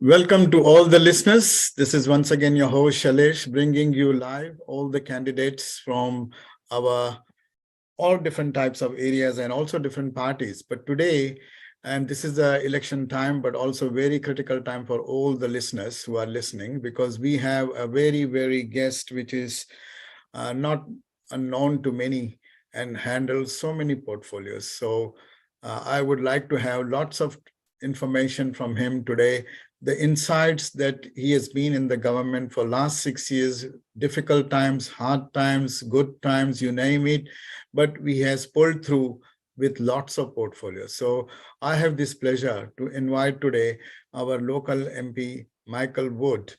Welcome to all the listeners. This is once again your host Shailesh, bringing you live all the candidates from our all different types of areas and also different parties. But today, and this is the election time, but also very critical time for all the listeners who are listening, because we have a very guest which is not unknown to many and handles so many portfolios. So I would like to have lots of information from him today, the insights that he has been in the government for last 6 years, difficult times, hard times, good times, you name it, but he has pulled through with lots of portfolios. So I have this pleasure to invite today our local MP, Michael Wood,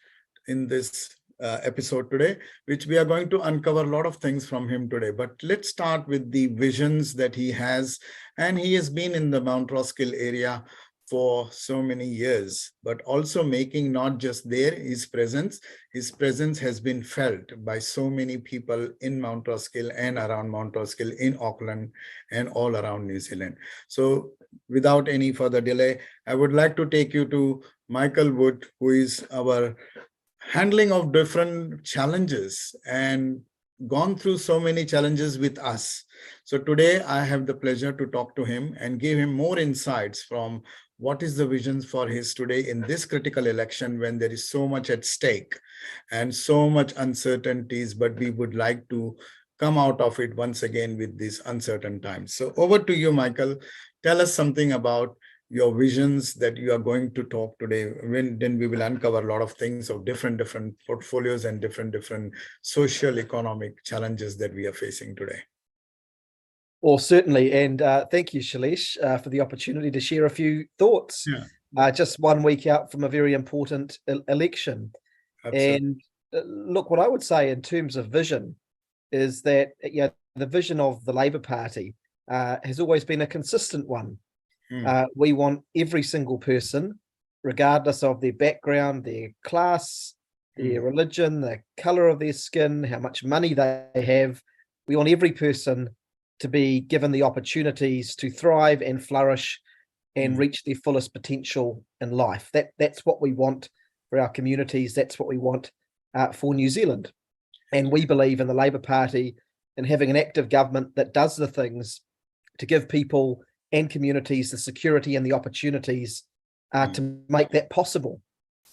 in this episode today, which we are going to uncover a lot of things from him today. But let's start with the visions that he has. And he has been in the Mount Roskill area for so many years, but also making not just there his presence has been felt by so many people in Mount Roskill and around Mount Roskill, in Auckland and all around New Zealand. So without any further delay, I would like to take you to Michael Wood, who is our handling of different challenges and gone through so many challenges with us. So today I have the pleasure to talk to him and give him more insights from what is the visions for his today in this critical election when there is so much at stake and so much uncertainties, but we would like to come out of it once again with these uncertain times. So over to you, Michael. Tell us something about your visions that you are going to talk today. Then we will uncover a lot of things of different portfolios and different social economic challenges that we are facing today. Well, certainly. And thank you, Shailesh, for the opportunity to share a few thoughts. Yeah. Just 1 week out from a very important election. Absolutely. And look, what I would say in terms of vision is that the vision of the Labour Party has always been a consistent one. We want every single person, regardless of their background, their class, their religion, the colour of their skin, how much money they have, we want every person to be given the opportunities to thrive and flourish and reach their fullest potential in life. That's what we want for our communities. That's what we want for New Zealand. And we believe in the Labour Party and having an active government that does the things to give people and communities the security and the opportunities to make that possible.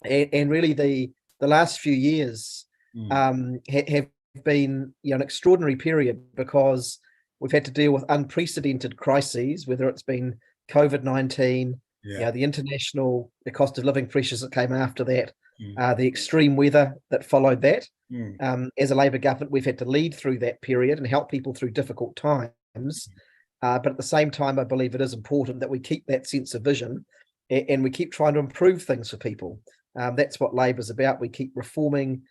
And really the last few years have been an extraordinary period, because we've had to deal with unprecedented crises, whether it's been COVID-19, the cost of living pressures that came after that, the extreme weather that followed that. As a Labour government, we've had to lead through that period and help people through difficult times. But at the same time, I believe it is important that we keep that sense of vision and we keep trying to improve things for people. That's what Labour's about. We keep reforming,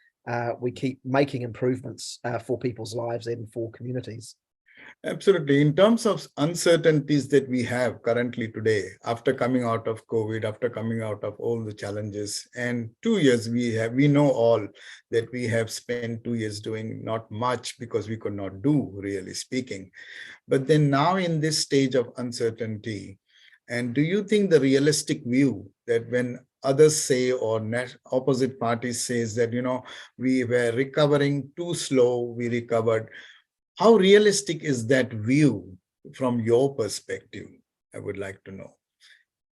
we keep making improvements for people's lives and for communities. Absolutely. In terms of uncertainties that we have currently today, after coming out of COVID, after coming out of all the challenges, and 2 years we know all that we have spent 2 years doing not much because we could not do, really speaking. But then now in this stage of uncertainty, and do you think the realistic view that when others say or opposite parties says that, we were recovering too slow, we recovered, how realistic is that view from your perspective? I would like to know.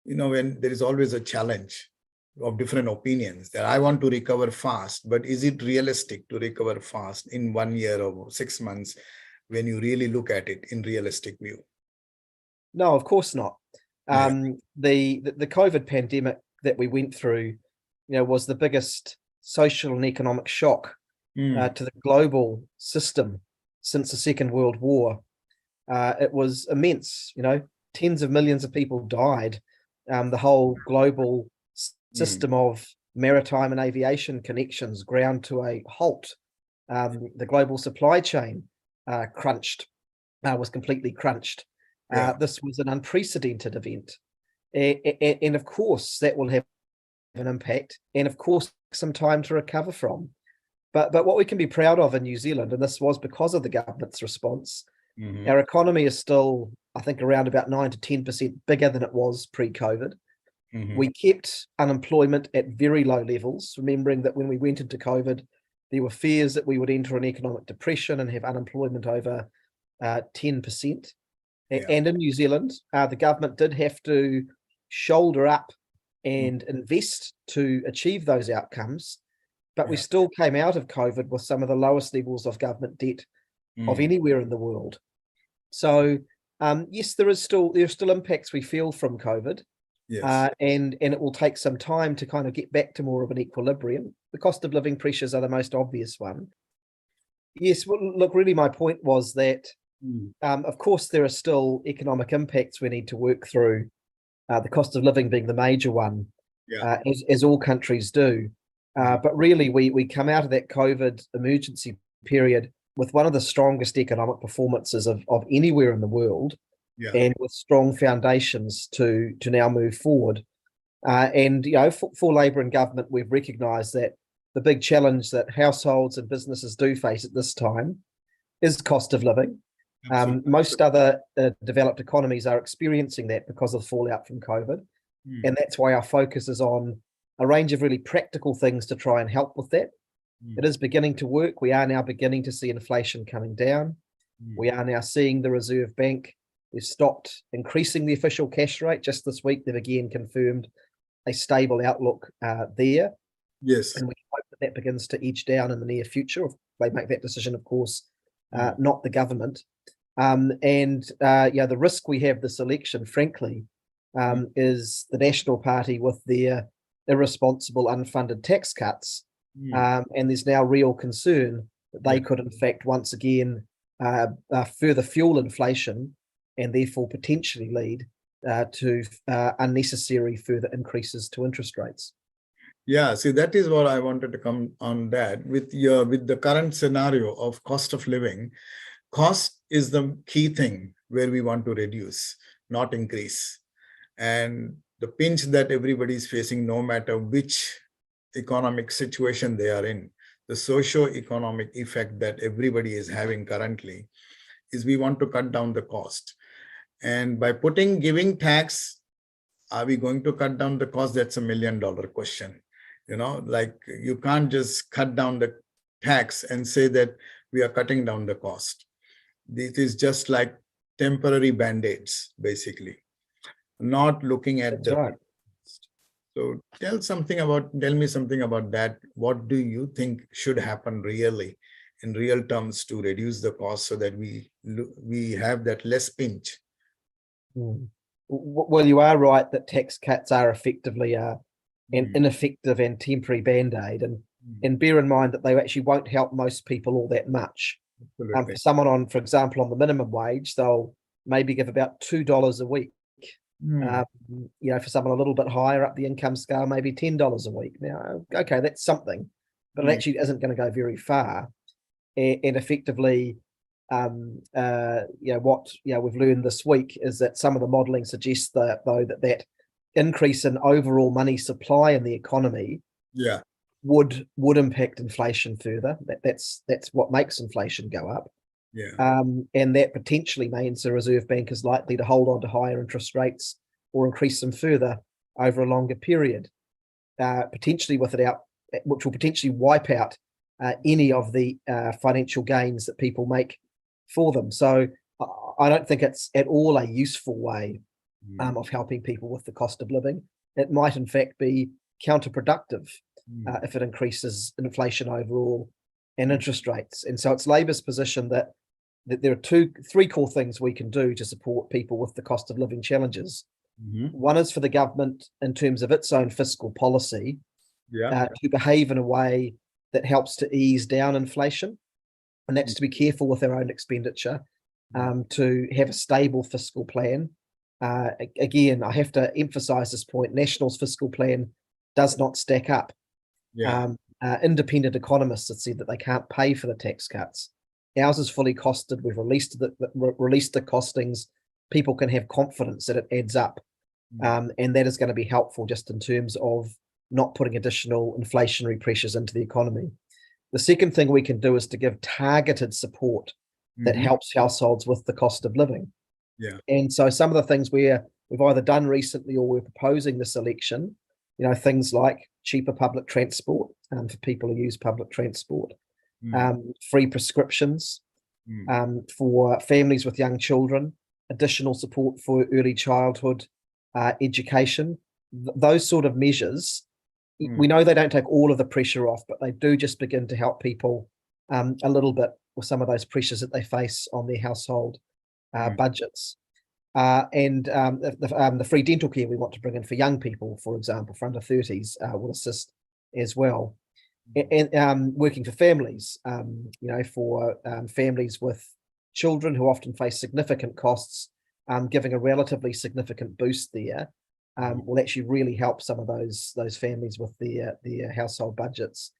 When there is always a challenge of different opinions that I want to recover fast, but is it realistic to recover fast in 1 year or 6 months when you really look at it in realistic view? No, of course not. The COVID pandemic that we went through, was the biggest social and economic shock to the global system since the Second World War. It was immense. Tens of millions of people died. The whole global system of maritime and aviation connections ground to a halt. The global supply chain was completely crunched. This was an unprecedented event. And of course, that will have an impact, and of course, some time to recover from. But what we can be proud of in New Zealand, and this was because of the government's response, our economy is still, I think, around about 9 to 10% bigger than it was pre-COVID. Mhm. We kept unemployment at very low levels, remembering that when we went into COVID, there were fears that we would enter an economic depression and have unemployment over 10%. Yeah. And in New Zealand, the government did have to shoulder up and invest to achieve those outcomes, but we Yeah. still came out of COVID with some of the lowest levels of government debt of Mm. anywhere in the world. So yes, there are still impacts we feel from COVID, Yes. and it will take some time to kind of get back to more of an equilibrium. The cost of living pressures are the most obvious one. Yes, well, look, really, my point was that, of course, there are still economic impacts we need to work through. The cost of living being the major one, Yeah. as all countries do. But really, we come out of that COVID emergency period with one of the strongest economic performances of anywhere in the world, Yeah. and with strong foundations to now move forward. And for Labor and government, we've recognised that the big challenge that households and businesses do face at this time is cost of living. Absolutely. Most other developed economies are experiencing that because of the fallout from COVID. And that's why our focus is on a range of really practical things to try and help with that. It is beginning to work. We are now beginning to see inflation coming down. We are now seeing the Reserve Bank, they've stopped increasing the official cash rate. Just this week, they've again confirmed a stable outlook there. Yes. And we hope that that begins to edge down in the near future. If they make that decision, of course, not the government. The risk we have this election, frankly, is the National Party with their irresponsible unfunded tax cuts. And there's now real concern that they could, in fact, once again, further fuel inflation and therefore potentially lead to unnecessary further increases to interest rates. Yeah, see, that is what I wanted to come on that. With the current scenario of cost of living, cost is the key thing where we want to reduce, not increase. And the pinch that everybody is facing, no matter which economic situation they are in, the socio-economic effect that everybody is having currently is we want to cut down the cost. And by giving tax, are we going to cut down the cost? That's $1 million question. Like you can't just cut down the tax and say that we are cutting down the cost. This is just like temporary band-aids, basically, not looking at That's right. So tell me something about that. What do you think should happen really, in real terms, to reduce the cost so that we have that less pinch? Well, you are right that tax cuts are effectively an ineffective and temporary band-aid, and bear in mind that they actually won't help most people all that much. For someone for example, on the minimum wage, they'll maybe give about $2 a week. For someone a little bit higher up the income scale, maybe $10 a week. Now, okay, that's something, but it actually isn't going to go very far. And effectively, what we've learned this week is that some of the modelling suggests that increase in overall money supply in the economy, would impact inflation further. That's what makes inflation go up. And that potentially means the Reserve Bank is likely to hold on to higher interest rates or increase them further over a longer period, potentially which will potentially wipe out any of the financial gains that people make for them. So I don't think it's at all a useful way of helping people with the cost of living. It might in fact be counterproductive if it increases inflation overall and interest rates. And so it's Labor's position that there are three core things we can do to support people with the cost of living challenges. One is for the government, in terms of its own fiscal policy, to behave in a way that helps to ease down inflation. And that's to be careful with our own expenditure, to have a stable fiscal plan. Again, I have to emphasize this point, National's fiscal plan does not stack up. Independent economists have said that they can't pay for the tax cuts. Ours is fully costed. We've released the costings. People can have confidence that it adds up. And that is going to be helpful just in terms of not putting additional inflationary pressures into the economy. The second thing we can do is to give targeted support that helps households with the cost of living. And so some of the things we're we've either done recently or we're proposing this election, things like cheaper public transport for people who use public transport, free prescriptions for families with young children, additional support for early childhood education. Those sort of measures, we know they don't take all of the pressure off, but they do just begin to help people a little bit with some of those pressures that they face on their household budgets. And the free dental care we want to bring in for young people, for example, for under 30s, will assist as well. And working for families, for families with children who often face significant costs, giving a relatively significant boost there will actually really help some of those families with their household budgets.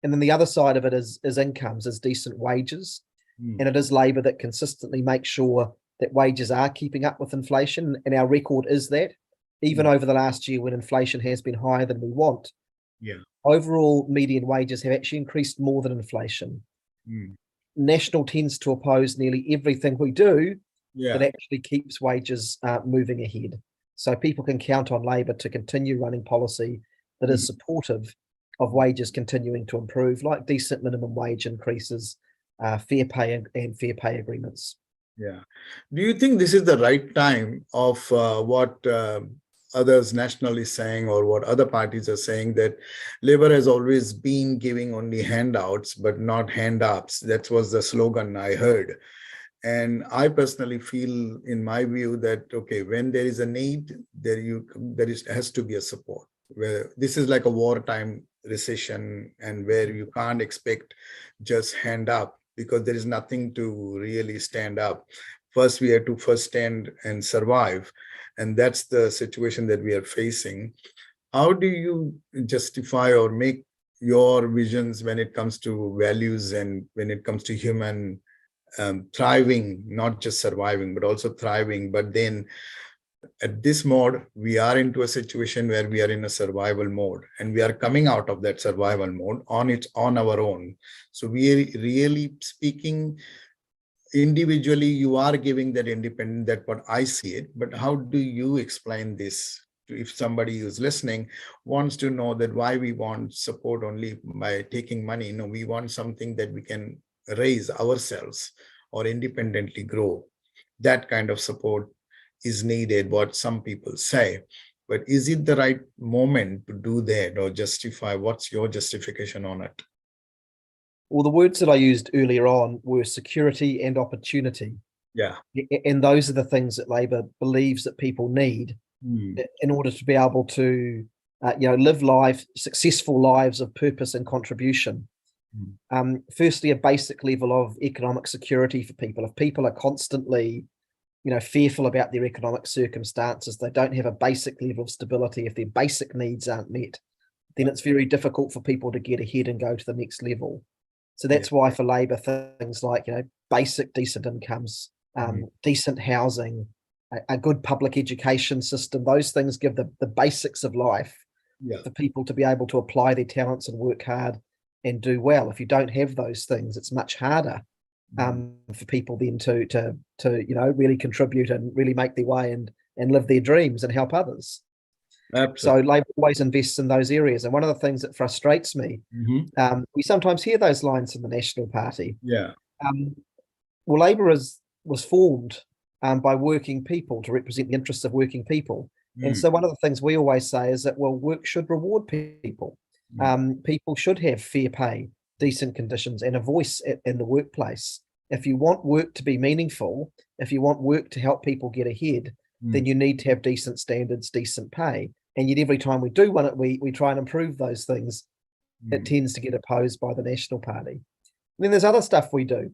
And then the other side of it is incomes, is decent wages. And it is Labor that consistently makes sure that wages are keeping up with inflation. And our record is that, even over the last year when inflation has been higher than we want, overall median wages have actually increased more than inflation. National tends to oppose nearly everything we do that actually keeps wages moving ahead. So people can count on Labor to continue running policy that is supportive of wages continuing to improve, like decent minimum wage increases, fair pay and fair pay agreements. Yeah. Do you think this is the right time of what others nationally saying, or what other parties are saying, that Labor has always been giving only handouts but not hand-ups? That was the slogan I heard. And I personally feel, in my view, that okay, when there is a need, has to be a support. Where this is like a wartime recession, and where you can't expect just hand up, because there is nothing to really stand up. First, we have to stand and survive. And that's the situation that we are facing. How do you justify or make your visions when it comes to values and when it comes to human thriving, not just surviving, but also thriving? But then at this mode, we are into a situation where we are in a survival mode, and we are coming out of that survival mode on our own. So we are really speaking individually, you are giving that independent, that what I see it. But how do you explain this if somebody who's listening wants to know that why we want support only by taking money? No, we want something that we can raise ourselves or independently grow. That kind of support is needed, what some people say. But is it the right moment to do that, or justify? What's your justification on it? Well, the words that I used earlier on were security and opportunity. Yeah. And those are the things that Labor believes that people need in order to be able to, live successful lives of purpose and contribution. Firstly, a basic level of economic security for people. If people are constantly, fearful about their economic circumstances, they don't have a basic level of stability. If their basic needs aren't met, then it's very difficult for people to get ahead and go to the next level. So that's why for Labor, things like, basic decent incomes, decent housing, a good public education system, those things give the basics of life for people to be able to apply their talents and work hard and do well. If you don't have those things, it's much harder for people then to really contribute and really make their way and live their dreams and help others. Absolutely. So Labor always invests in those areas. And one of the things that frustrates me, we sometimes hear those lines from the National Party. Well, Labor was formed by working people to represent the interests of working people. And so one of the things we always say is that, well, work should reward people. People should have fair pay, decent conditions, and a voice in the workplace. If you want work to be meaningful, if you want work to help people get ahead, then you need to have decent standards, decent pay. And yet every time we do one, we try and improve those things. It tends to get opposed by the National Party. And then there's other stuff we do.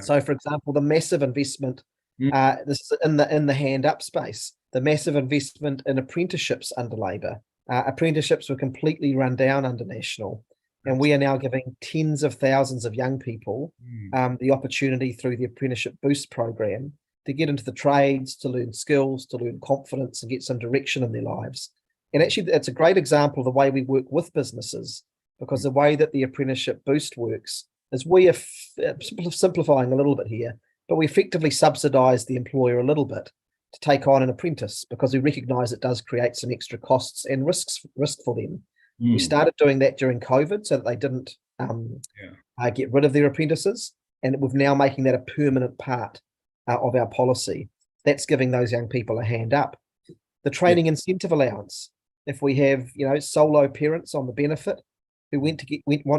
So, for example, the massive investment, this is in the hand-up space, the massive investment in apprenticeships under Labor. Apprenticeships were completely run down under National. And we are now giving tens of thousands of young people the opportunity through the Apprenticeship Boost program to get into the trades, to learn skills, to learn confidence, and get some direction in their lives. And actually, it's a great example of the way we work with businesses, because the way that the Apprenticeship Boost works is we are simplifying a little bit here, but we effectively subsidise the employer a little bit. to take on an apprentice because we recognise it does create some extra costs and risk for them. We started doing that during COVID so that they didn't get rid of their apprentices, and we're now making that a permanent part of our policy. That's giving those young people a hand up. The training incentive allowance. If we have, solo parents on the benefit who want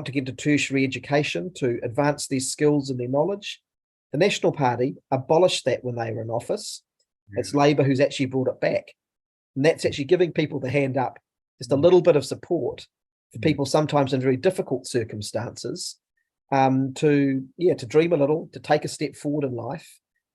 to get into tertiary education to advance their skills and their knowledge, the National Party abolished that when they were in office. It's Labor who's actually brought it back. And that's actually giving people the hand up, just a little bit of support for people sometimes in very difficult circumstances, to dream a little, to take a step forward in life,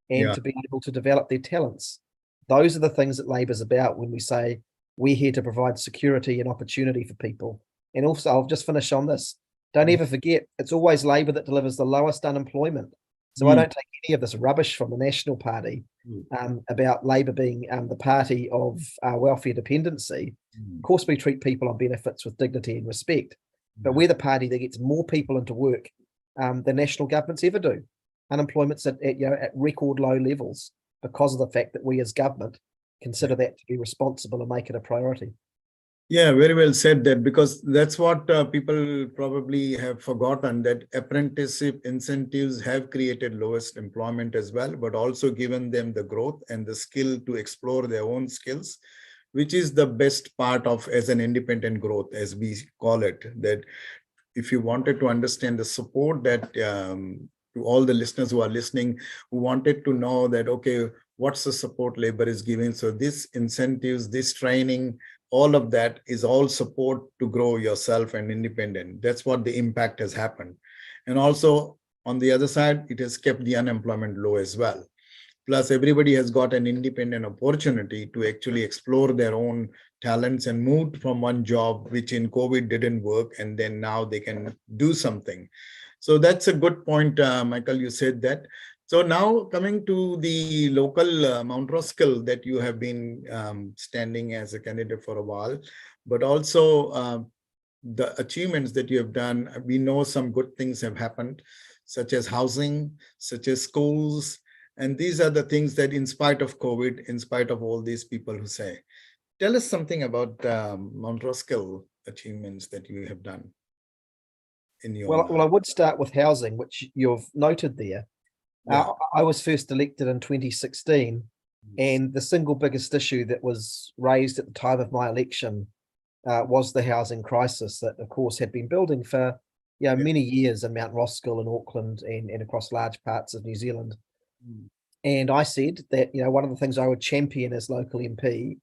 and to be able to develop their talents. Those are the things that Labor's about when we say we're here to provide security and opportunity for people. And also, I'll just finish on this. Don't ever forget, it's always Labor that delivers the lowest unemployment. So I don't take any of this rubbish from the National Party about Labor being the party of welfare dependency. Of course, we treat people on benefits with dignity and respect, but we're the party that gets more people into work than national governments ever do. Unemployment's at record low levels because of the fact that we as government consider that to be responsible and make it a priority. Yeah, very well said that, because that's what people probably have forgotten, that apprenticeship incentives have created lowest employment as well, but also given them the growth and the skill to explore their own skills, which is the best part of as an independent growth, as we call it. That if you wanted to understand the support that to all the listeners who are listening, who wanted to know that, okay, what's the support Labor is giving? So this incentives, this training, all of that is all support to grow yourself and independent. That's what the impact has happened. And also on the other side, it has kept the unemployment low as well. Plus everybody has got an independent opportunity to actually explore their own talents and move from one job, which in COVID didn't work, and then now they can do something. So that's a good point, Michael, you said that. So now coming to the local Mount Roskill that you have been standing as a candidate for a while, but also the achievements that you have done. We know some good things have happened, such as housing, such as schools. And these are the things that in spite of COVID, in spite of all these people who say, tell us something about Mount Roskill achievements that you have done in your Well, I would start with housing, which you've noted there. I was first elected in 2016, and the single biggest issue that was raised at the time of my election was the housing crisis that, of course, had been building for many years in Mount Roskill and Auckland and across large parts of New Zealand. And I said that one of the things I would champion as local MP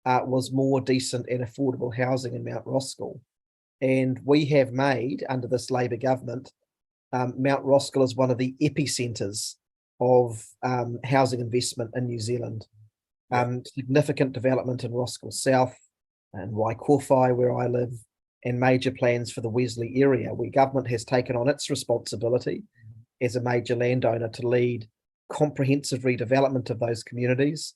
was more decent and affordable housing in Mount Roskill. And we have made, under this Labor government, Mount Roskill is one of the epicenters of housing investment in New Zealand. Significant development in Roskill South and Waikowhai, where I live, and major plans for the Wesley area, where government has taken on its responsibility as a major landowner to lead comprehensive redevelopment of those communities,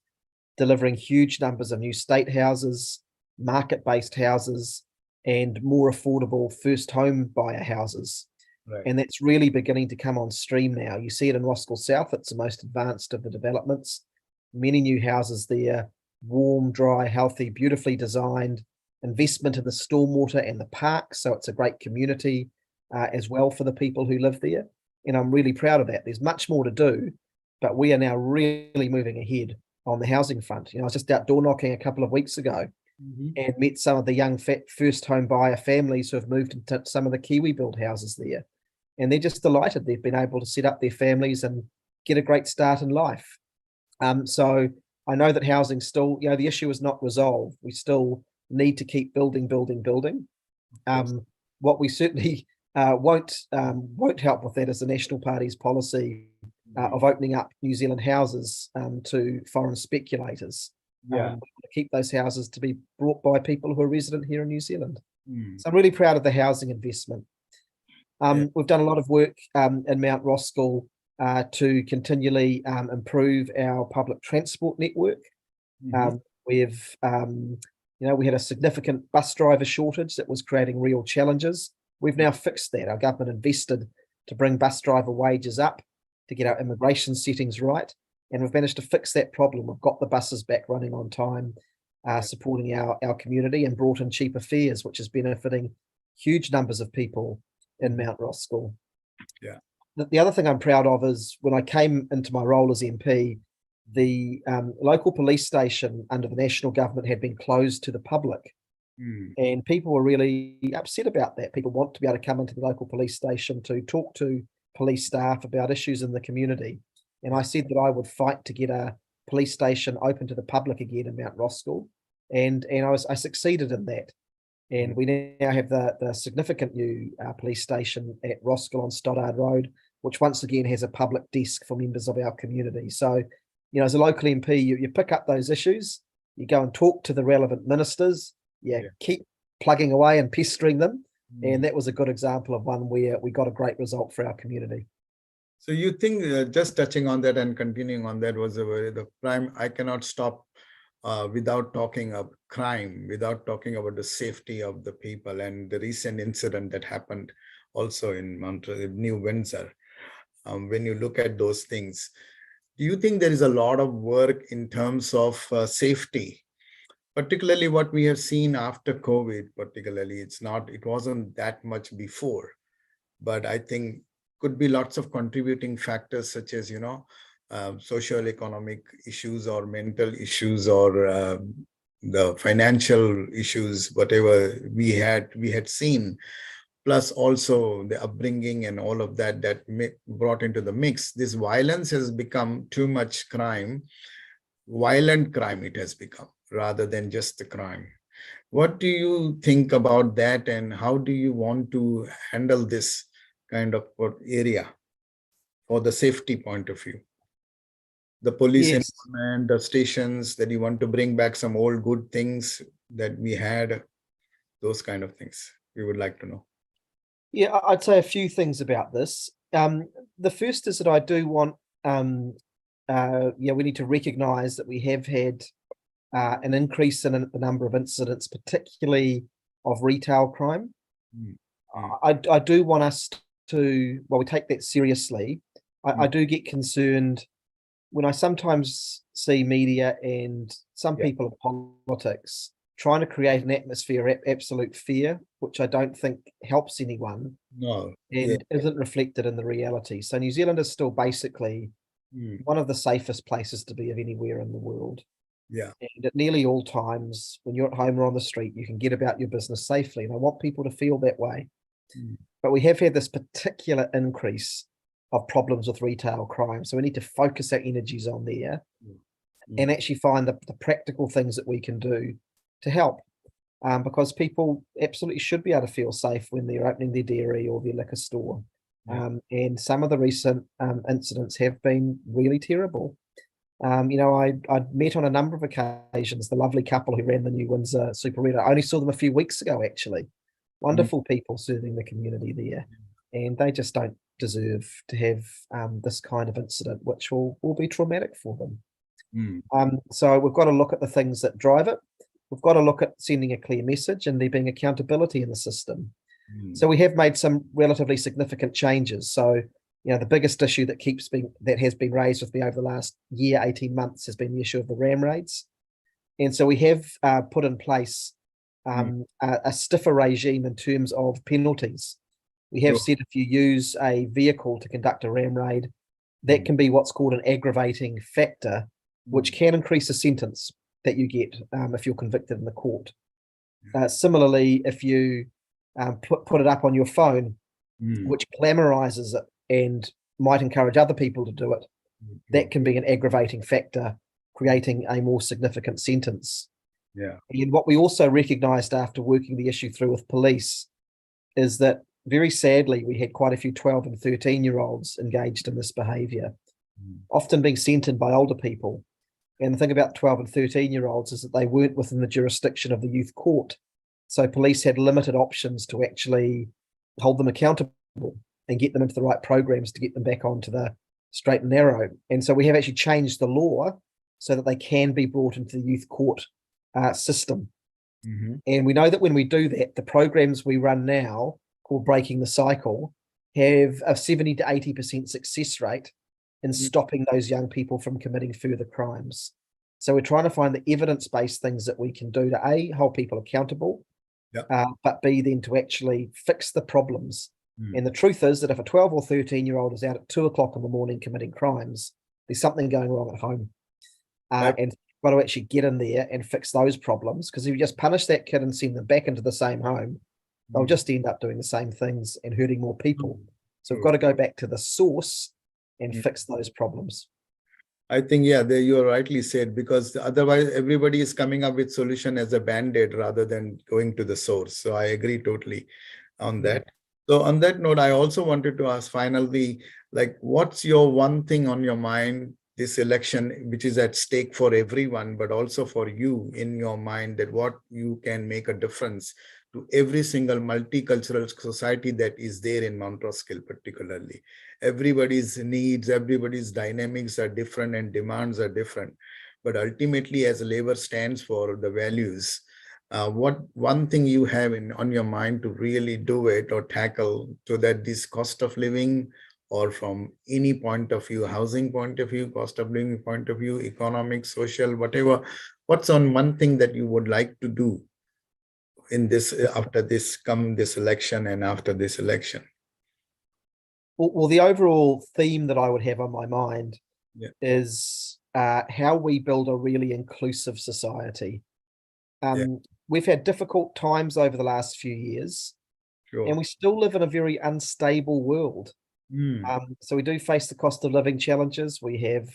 delivering huge numbers of new state houses, market-based houses, and more affordable first home buyer houses. Right. And that's really beginning to come on stream now. You see it in Roskill South. It's the most advanced of the developments. Many new houses there, warm, dry, healthy, beautifully designed, investment in the stormwater and the park. So it's a great community as well for the people who live there. And I'm really proud of that. There's much more to do, but we are now really moving ahead on the housing front. I was just out door knocking a couple of weeks ago and met some of the young first home buyer families who have moved into some of the Kiwi build houses there. And they're just delighted they've been able to set up their families and get a great start in life. So I know that housing still, the issue is not resolved. We still need to keep building. What we certainly won't help with that is the National Party's policy of opening up New Zealand houses to foreign speculators. We want to keep those houses to be brought by people who are resident here in New Zealand. So I'm really proud of the housing investment. We've done a lot of work in Mount Roskill to continually improve our public transport network. We had a significant bus driver shortage that was creating real challenges. We've now fixed that. Our government invested to bring bus driver wages up, to get our immigration settings right, and we've managed to fix that problem. We've got the buses back running on time, supporting our community, and brought in cheaper fares, which is benefiting huge numbers of people in Mount Roskill. Yeah. The other thing I'm proud of is when I came into my role as MP, the local police station under the national government had been closed to the public. And people were really upset about that. People want to be able to come into the local police station to talk to police staff about issues in the community. And I said that I would fight to get a police station open to the public again in Mount Roskill. And I succeeded in that. And we now have the significant new police station at Roskill on Stoddard Road, which once again has a public desk for members of our community. So, as a local MP, you pick up those issues, you go and talk to the relevant ministers, keep plugging away and pestering them. And that was a good example of one where we got a great result for our community. So you think, just touching on that and continuing on that, was the crime, I cannot stop without talking of crime, without talking about the safety of the people, and the recent incident that happened also in New Windsor. When you look at those things, do you think there is a lot of work in terms of safety, particularly what we have seen after COVID? Particularly, it wasn't that much before, but I think could be lots of contributing factors such as social economic issues or mental issues or the financial issues, whatever we had seen, plus also the upbringing and all of that brought into the mix. This violence has become too much crime, violent crime it has become, rather than just the crime. What do you think about that, and how do you want to handle this kind of area for the safety point of view? The police environment, the stations, that you want to bring back some old good things that we had, those kind of things we would like to know. Yeah, I'd say a few things about this. The first is that I do want, we need to recognise that we have had an increase in the number of incidents, particularly of retail crime. I do want us to, we take that seriously. I do get concerned when I sometimes see media and some people in politics trying to create an atmosphere of absolute fear, which I don't think helps anyone. No. And isn't reflected in the reality. So New Zealand is still basically one of the safest places to be of anywhere in the world. Yeah. And at nearly all times, when you're at home or on the street, you can get about your business safely. And I want people to feel that way. But we have had this particular increase of problems with retail crime. So we need to focus our energies on there and actually find the practical things that we can do to help. Because people absolutely should be able to feel safe when they're opening their dairy or their liquor store. And some of the recent incidents have been really terrible. I met on a number of occasions the lovely couple who ran the New Windsor Super Red. I only saw them a few weeks ago, actually. Wonderful people serving the community there. And they just don't deserve to have this kind of incident, which will be traumatic for them. So we've got to look at the things that drive it. We've got to look at sending a clear message and there being accountability in the system. So we have made some relatively significant changes. So, the biggest issue that has been raised with me over the last year, 18 months, has been the issue of the ram raids. And so we have put in place a stiffer regime in terms of penalties. We have said if you use a vehicle to conduct a ram raid, that can be what's called an aggravating factor, which can increase the sentence that you get if you're convicted in the court. Similarly, if you put it up on your phone, which glamorizes it and might encourage other people to do it, that can be an aggravating factor, creating a more significant sentence. And what we also recognised after working the issue through with police is that, very sadly, we had quite a few 12 and 13-year-olds engaged in this behaviour, often being sent in by older people. And the thing about 12 and 13-year-olds is that they weren't within the jurisdiction of the youth court. So police had limited options to actually hold them accountable and get them into the right programs to get them back onto the straight and narrow. And so we have actually changed the law so that they can be brought into the youth court system. And we know that when we do that, the programs we run now, called Breaking the Cycle, have a 70 to 80% success rate in stopping those young people from committing further crimes. So we're trying to find the evidence-based things that we can do to A, hold people accountable, but B, then to actually fix the problems. And the truth is that if a 12 or 13-year-old is out at 2 o'clock in the morning committing crimes, there's something going wrong at home. And got to actually get in there and fix those problems, because if you just punish that kid and send them back into the same home, they'll just end up doing the same things and hurting more people. So we've got to go back to the source and fix those problems. I think, you rightly said, because otherwise everybody is coming up with solution as a band-aid rather than going to the source. So I agree totally on that. So on that note, I also wanted to ask finally, like, what's your one thing on your mind this election, which is at stake for everyone, but also for you in your mind, that what you can make a difference to every single multicultural society that is there in Mount Roskill particularly. Everybody's needs, everybody's dynamics are different and demands are different. But ultimately, as Labour stands for the values, what one thing you have on your mind to really do it or tackle, so that this cost of living, or from any point of view, housing point of view, cost of living point of view, economic, social, whatever, what's on one thing that you would like to do in this, after this election and after this election? Well, the overall theme that I would have on my mind is how we build a really inclusive society. We've had difficult times over the last few years, and we still live in a very unstable world. So we do face the cost of living challenges. We have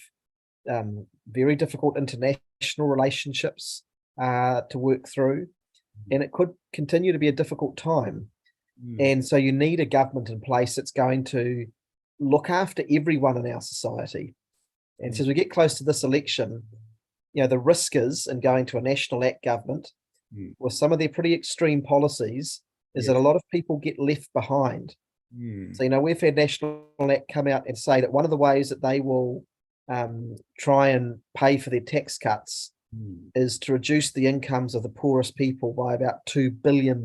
very difficult international relationships to work through, and it could continue to be a difficult time. And so you need a government in place that's going to look after everyone in our society. And so as we get close to this election, the risk is in going to a National Act government with some of their pretty extreme policies is that a lot of people get left behind. So, we've had National Act come out and say that one of the ways that they will try and pay for their tax cuts is to reduce the incomes of the poorest people by about $2 billion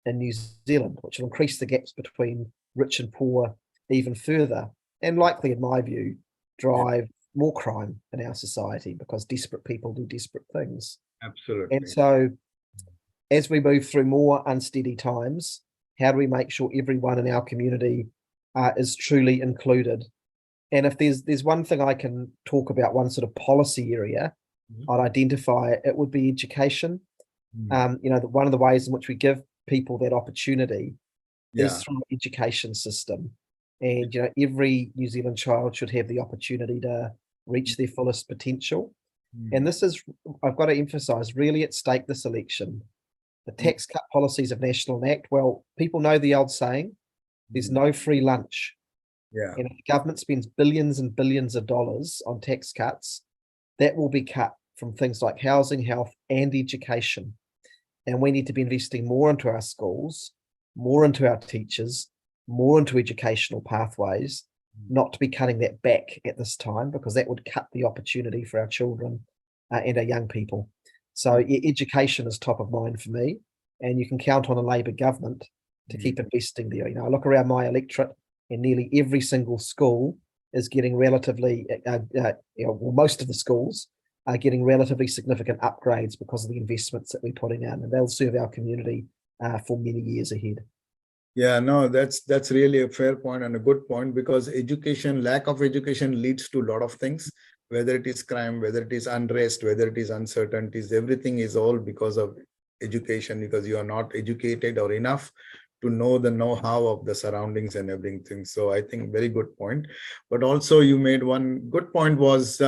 in New Zealand, which will increase the gaps between rich and poor even further, and likely, in my view, drive more crime in our society, because desperate people do desperate things. Absolutely. And so as we move through more unsteady times, how do we make sure everyone in our community is truly included? And if there's one thing I can talk about, one sort of policy area I'd identify, it would be education. One of the ways in which we give people that opportunity is through an education system. And, every New Zealand child should have the opportunity to reach their fullest potential. And this is, I've got to emphasize, really at stake this election. The tax cut policies of National Act, well, people know the old saying, there's no free lunch. And if the government spends billions and billions of dollars on tax cuts, that will be cut from things like housing, health, and education. And we need to be investing more into our schools, more into our teachers, more into educational pathways, not to be cutting that back at this time, because that would cut the opportunity for our children and our young people. So education is top of mind for me, and you can count on a Labour government to keep investing there. I look around my electorate, and nearly every single school is getting relatively, most of the schools are getting relatively significant upgrades because of the investments that we're putting in, and they'll serve our community for many years ahead. Yeah, no, that's really a fair point and a good point, because lack of education leads to a lot of things, whether it is crime, whether it is unrest, whether it is uncertainties, everything is all because of education, because you are not educated or enough to know the know-how of the surroundings and everything. So I think very good point. But also you made one good point was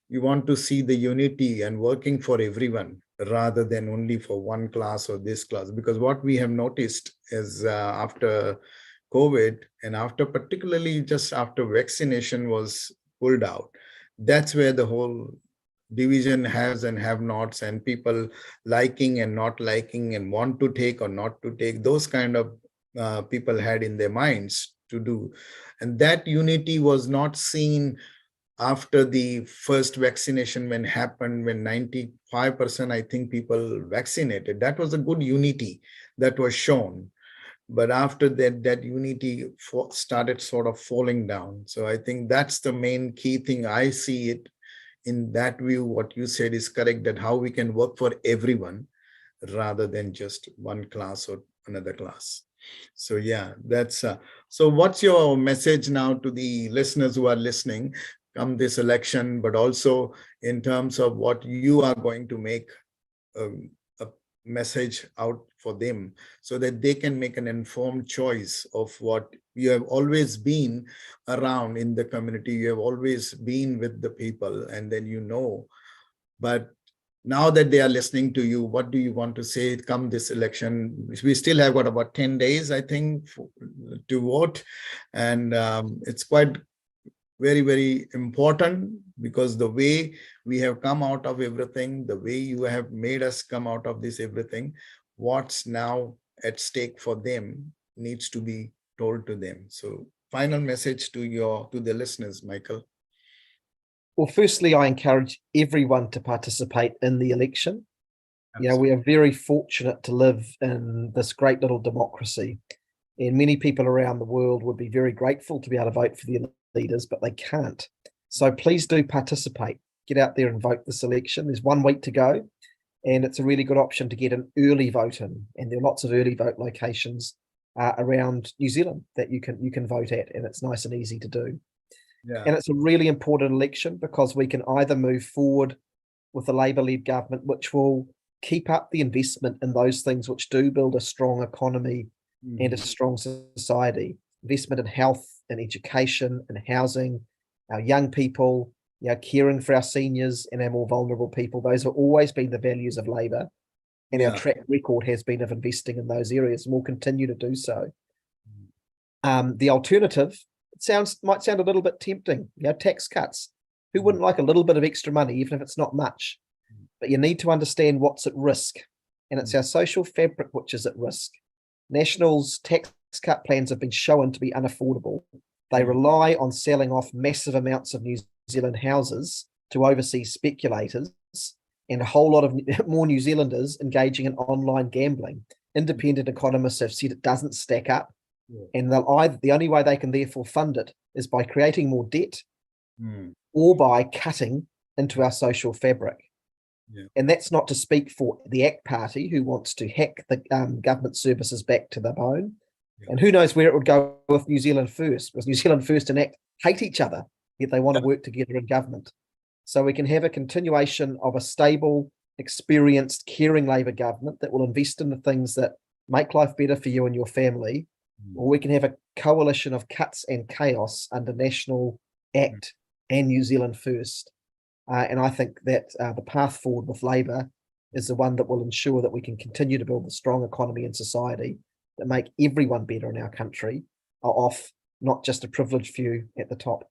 you want to see the unity and working for everyone rather than only for one class or this class. Because what we have noticed is after COVID, and particularly just after vaccination was pulled out, that's where the whole division has and have nots, and people liking and not liking, and want to take or not to take, those kind of people had in their minds to do. And that unity was not seen after the first vaccination when 95%, I think, people vaccinated. That was a good unity that was shown. but after that, that unity started sort of falling down. So I think that's the main key thing. I see it in that view. What you said is correct, that how we can work for everyone rather than just one class or another class. So yeah, that's so what's your message now to the listeners who are listening come this election, but also in terms of what you are going to make a message out for them so that they can make an informed choice of what you have always been around in the community, you have always been with the people, and then but now that they are listening to you, what do you want to say come this election? We still have got about 10 days, I think, to vote. And it's quite very, very important, because the way we have come out of everything, the way you have made us come out of this everything, what's now at stake for them needs to be told to them. So final message to the listeners, Michael. Well, firstly, I encourage everyone to participate in the election. Absolutely. We are very fortunate to live in this great little democracy, and many people around the world would be very grateful to be able to vote for their leaders, but they can't. So please do participate. Get out there and vote this election. There's 1 week to go, and it's a really good option to get an early vote in. And there are lots of early vote locations around New Zealand that you can vote at, and it's nice and easy to do. Yeah. And it's a really important election because we can either move forward with a Labour-led government, which will keep up the investment in those things which do build a strong economy and a strong society, investment in health and education and housing, our young people, caring for our seniors and our more vulnerable people. Those have always been the values of Labour, and our track record has been of investing in those areas, and we'll continue to do so. The alternative, might sound a little bit tempting, tax cuts. Who wouldn't like a little bit of extra money, even if it's not much? But you need to understand what's at risk, and it's our social fabric which is at risk. National's tax cut plans have been shown to be unaffordable. They rely on selling off massive amounts of New Zealand houses to overseas speculators, and a whole lot of more New Zealanders engaging in online gambling. Independent economists have said it doesn't stack up. And the only way they can therefore fund it is by creating more debt or by cutting into our social fabric. And that's not to speak for the ACT Party, who wants to hack the government services back to the bone. And who knows where it would go with New Zealand First, because New Zealand First and ACT hate each other, yet they want to work together in government. So we can have a continuation of a stable, experienced, caring Labour government that will invest in the things that make life better for you and your family, or we can have a coalition of cuts and chaos under National, ACT and New Zealand First. And I think that the path forward with Labour is the one that will ensure that we can continue to build a strong economy and society that make everyone better in our country, off not just a privileged few at the top.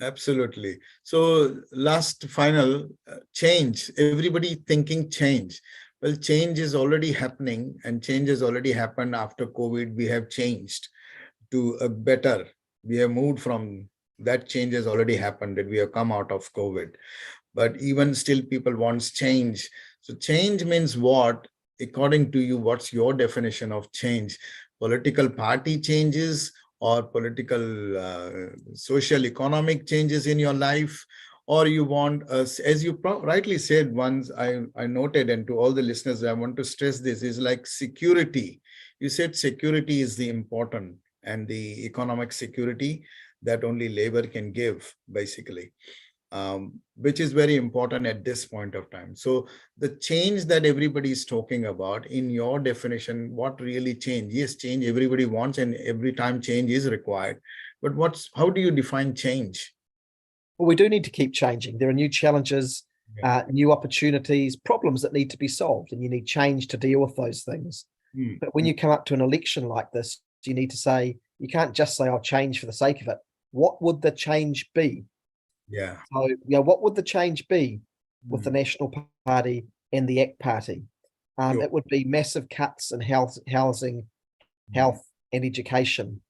Absolutely. So last final change, everybody thinking change. Well, change is already happening, and change has already happened after COVID. We have changed to a better. We have moved from that. Change has already happened, that we have come out of COVID. But even still, people want change. So change means what? According to you, what's your definition of change? Political party changes, or political social economic changes in your life? Or you want us, as you rightly said once, I noted, and to all the listeners, I want to stress this, is like security. You said security is the important, and the economic security that only Labour can give, basically, which is very important at this point of time. So the change that everybody is talking about, in your definition, what really change? Yes, change everybody wants, and every time change is required. But how do you define change? Well, we do need to keep changing. There are new challenges, new opportunities, problems that need to be solved, and you need change to deal with those things. But when you come up to an election like this, you need to say, you can't just say, I'll change for the sake of it. What would the change be? So, what would the change be with the National Party and the ACT Party? It would be massive cuts in housing, health, and education.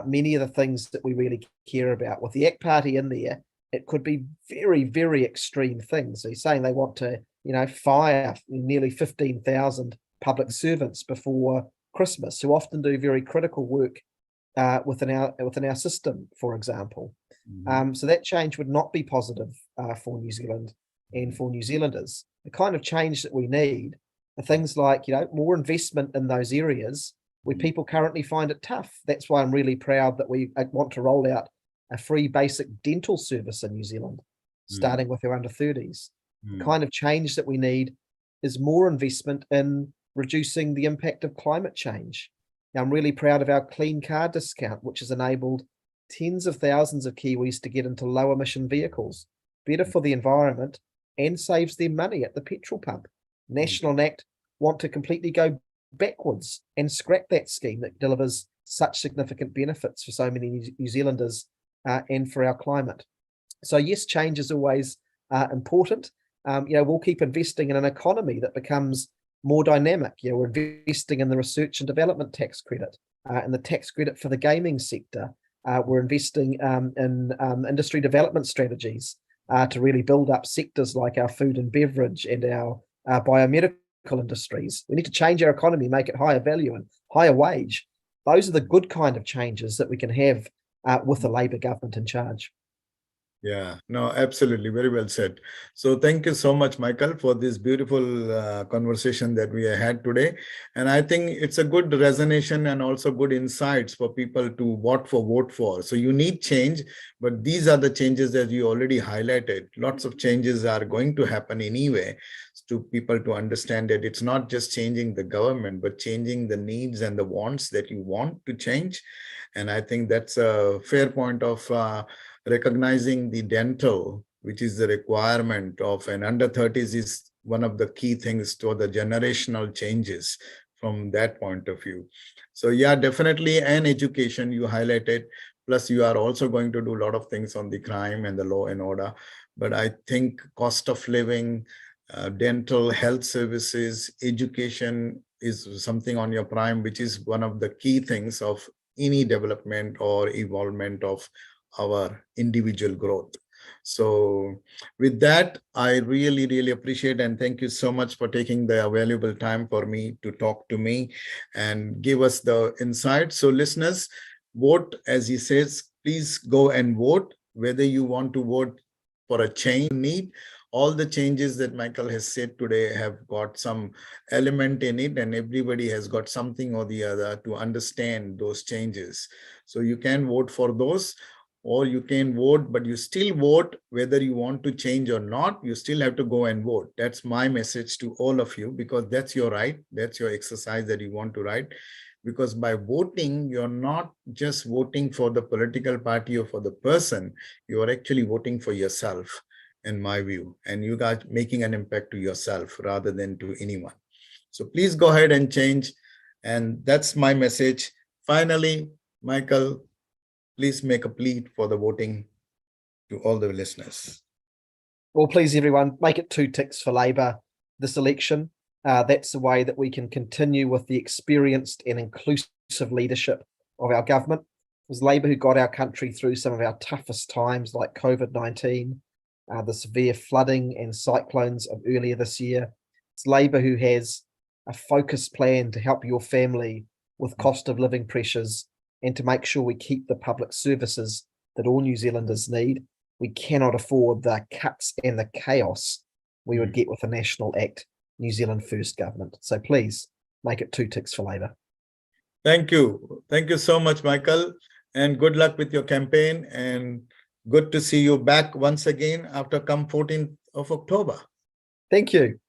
Many of the things that we really care about. With the ACT Party in there, it could be very, very extreme things. So he's saying they want to, fire nearly 15,000 public servants before Christmas, who often do very critical work within our system, for example. So that change would not be positive for New Zealand and for New Zealanders. The kind of change that we need are things like, more investment in those areas where people currently find it tough. That's why I'm really proud that we want to roll out a free basic dental service in New Zealand, starting with our under 30s. The kind of change that we need is more investment in reducing the impact of climate change. Now, I'm really proud of our clean car discount, which has enabled tens of thousands of Kiwis to get into low emission vehicles, better for the environment and saves them money at the petrol pump. National and ACT want to completely go backwards and scrap that scheme that delivers such significant benefits for so many New Zealanders and for our climate. So yes, change is always important. We'll keep investing in an economy that becomes more dynamic. We're investing in the research and development tax credit and the tax credit for the gaming sector. We're investing in industry development strategies to really build up sectors like our food and beverage and our biomedical industries. We need to change our economy, make it higher value and higher wage. Those are the good kind of changes that we can have with a Labour government in charge. Yeah, no, absolutely. Very well said. So thank you so much, Michael, for this beautiful conversation that we had today. And I think it's a good resonation and also good insights for people to vote for. So you need change, but these are the changes that you already highlighted. Lots of changes are going to happen anyway to people to understand that it's not just changing the government, but changing the needs and the wants that you want to change. And I think that's a fair point of recognizing the dental, which is the requirement of an under 30s, is one of the key things to the generational changes from that point of view. So yeah, definitely, and education you highlighted, plus you are also going to do a lot of things on the crime and the law and order. But I think cost of living, dental health services, education is something on your prime, which is one of the key things of any development or evolvement of our individual growth. So with that, I really, really appreciate and thank you so much for taking the valuable time for me to talk to me and give us the insight. So listeners, vote, as he says, please go and vote, whether you want to vote for a change you need. All the changes that Michael has said today have got some element in it, and everybody has got something or the other to understand those changes. So you can vote for those, or you can vote, but you still vote whether you want to change or not. You still have to go and vote. That's my message to all of you, because that's your right. That's your exercise that you want to write. Because by voting, you're not just voting for the political party or for the person, you are actually voting for yourself, in my view, and you guys making an impact to yourself rather than to anyone. So please go ahead and change. And that's my message. Finally, Michael, please make a plea for the voting to all the listeners. Well, please, everyone, make it 2 ticks for Labour this election. That's the way that we can continue with the experienced and inclusive leadership of our government. It was Labour who got our country through some of our toughest times, like COVID-19, the severe flooding and cyclones of earlier this year. It's Labour who has a focused plan to help your family with cost of living pressures and to make sure we keep the public services that all New Zealanders need. We cannot afford the cuts and the chaos we would get with a National ACT New Zealand First government. So please make it 2 ticks for Labour. Thank you. Thank you so much, Michael. And good luck with your campaign. And good to see you back once again after come 14th of October. Thank you.